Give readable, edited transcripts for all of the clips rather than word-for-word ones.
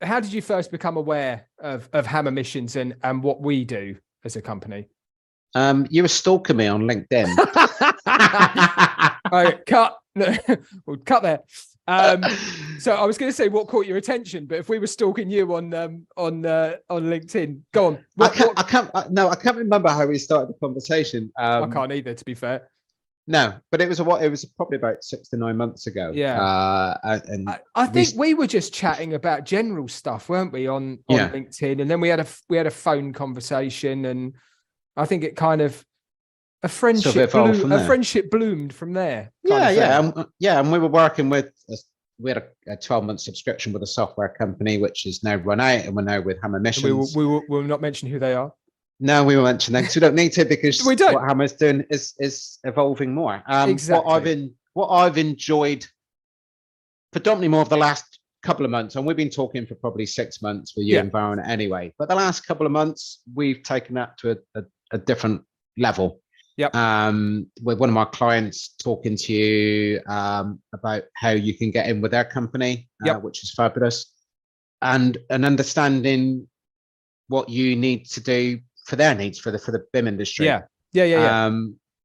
how did you first become aware of Hammer Missions and what we do as a company? You were stalking me on LinkedIn. Right, cut. We'll cut there. So I was going to say what caught your attention, but if we were stalking you on LinkedIn, go on. I can't remember how we started the conversation. I can't either, to be fair. No, but it was probably about 6 to 9 months ago. Yeah. And I think we were just chatting about general stuff, weren't we, on LinkedIn? And then we had a phone conversation, and I think it kind of a friendship bloomed from there. And we were working with we had a 12-month subscription with a software company, which is now run out, and we're now with Hammer Missions. We will not mention who they are. No, we will mention them because we don't need to, because we don't. What Hammer's doing is evolving more. Exactly. What I've enjoyed predominantly more of the last couple of months, and we've been talking for probably 6 months with you and Baron anyway, but the last couple of months we've taken that to a different level. Yep. With one of my clients talking to you about how you can get in with their company, which is fabulous, and understanding what you need to do for their needs for the BIM industry. Yeah.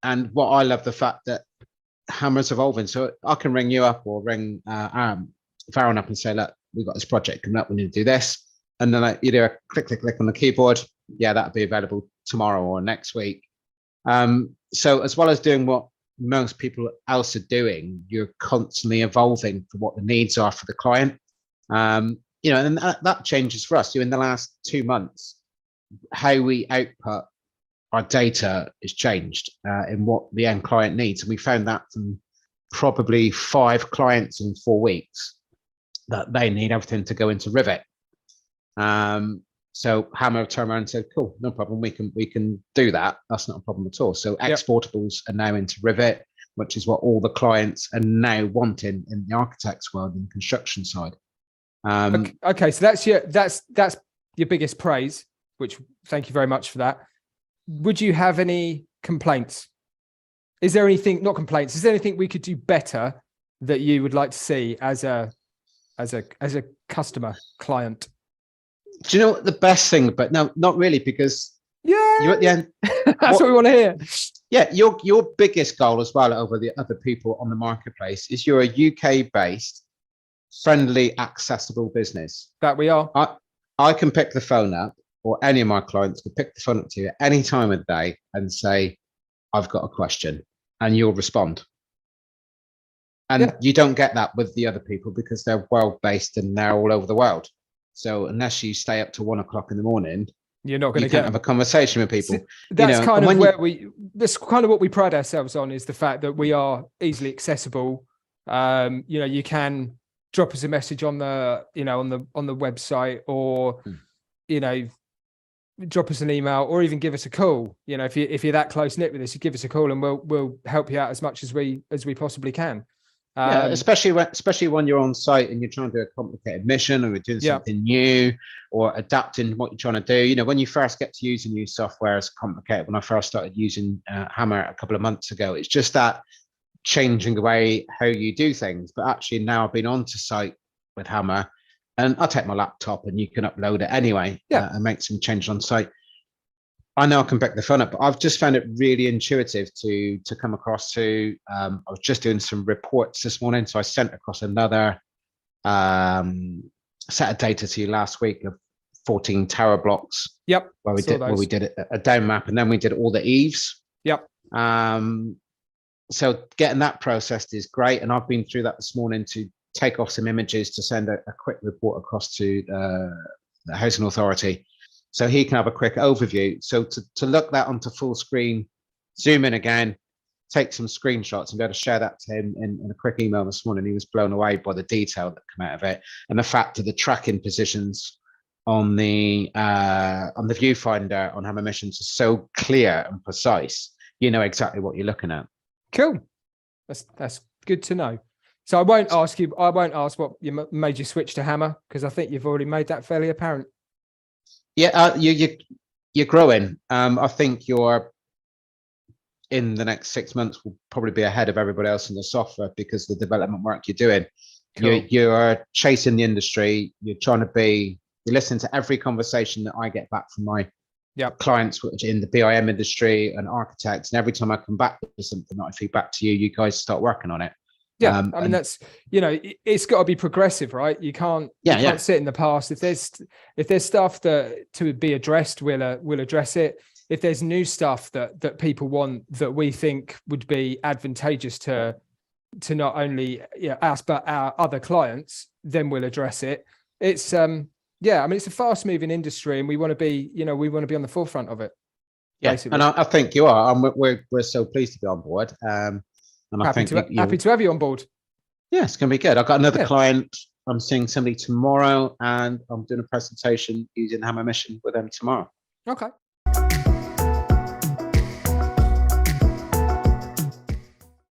And what I love, the fact that Hammer's evolving, so I can ring you up or ring Farron up and say, look, we've got this project coming up, we need to do this, and then you do a click on the keyboard. That'll be available tomorrow or next week. So as well as doing what most people else are doing, you're constantly evolving for what the needs are for the client. And that changes for us. In the last 2 months, how we output our data has changed in what the end client needs. And we found that from probably 5 clients in 4 weeks that they need everything to go into Rivet. So Hammer turned around and said, cool, no problem. We can do that. That's not a problem at all. So exportables are now into Rivet, which is what all the clients are now wanting in the architects world and construction side. Okay, so that's your biggest praise, which thank you very much for that. Would you have any complaints? Is there anything, not complaints, is there anything we could do better that you would like to see as a customer client? Do you know what the best thing? But no, not really, because you're at the end. That's what we want to hear. Yeah, your biggest goal as well over the other people on the marketplace is you're a UK-based, friendly, accessible business. That we are. I can pick the phone up, or any of my clients can pick the phone up to you at any time of the day and say, I've got a question, and you'll respond. And you don't get that with the other people because they're world-based and they're all over the world. So unless you stay up to 1 o'clock in the morning, you're not going to have a conversation with people. That's kind of that's kind of what we pride ourselves on, is the fact that we are easily accessible. You can drop us a message on the website, or drop us an email, or even give us a call. If you're that close knit with us, you give us a call and we'll help you out as much as we possibly can. Especially when you're on site and you're trying to do a complicated mission, or you're doing something new, or adapting what you're trying to do. When you first get to use a new software, it's complicated. When I first started using Hammer a couple of months ago, it's just that changing the way how you do things. But actually now I've been onto site with Hammer, and I take my laptop and you can upload it anyway and make some changes on site. I know I can pick the phone up, but I've just found it really intuitive to come across to. I was just doing some reports this morning, so I sent across another set of data to you last week of 14 tower blocks. Yep. Where we did a down map, and then we did all the eaves. Yep. So getting that processed is great, and I've been through that this morning to take off some images to send a quick report across to the housing authority, so he can have a quick overview. So to look that onto full screen, zoom in again, take some screenshots, and be able to share that to him in a quick email this morning. He was blown away by the detail that came out of it, and the fact that the tracking positions on the viewfinder on Hammer Missions is so clear and precise. You know exactly what you're looking at. Cool. That's good to know. So I won't ask what made you switch to Hammer, because I think you've already made that fairly apparent. Yeah, you're growing. I think you're, in the next 6 months, will probably be ahead of everybody else in the software, because the development work you're doing. Cool. You're chasing the industry. You're trying to be. You listen to every conversation that I get back from my clients, which in the BIM industry and architects, and every time I come back with something that I feed back to you, you guys start working on it. Yeah, I mean that's it's got to be progressive, right? You can't sit in the past. If there's stuff that to be addressed, we'll address it. If there's new stuff that people want that we think would be advantageous to not only us but our other clients, then we'll address it. It's I mean it's a fast moving industry, and we want to be on the forefront of it. Yeah, basically. and I think you are. And we're so pleased to be on board. And happy to have you on board. Yeah, it's going to be good. I've got another client. I'm seeing somebody tomorrow, and I'm doing a presentation using Hammer Mission with them tomorrow. Okay,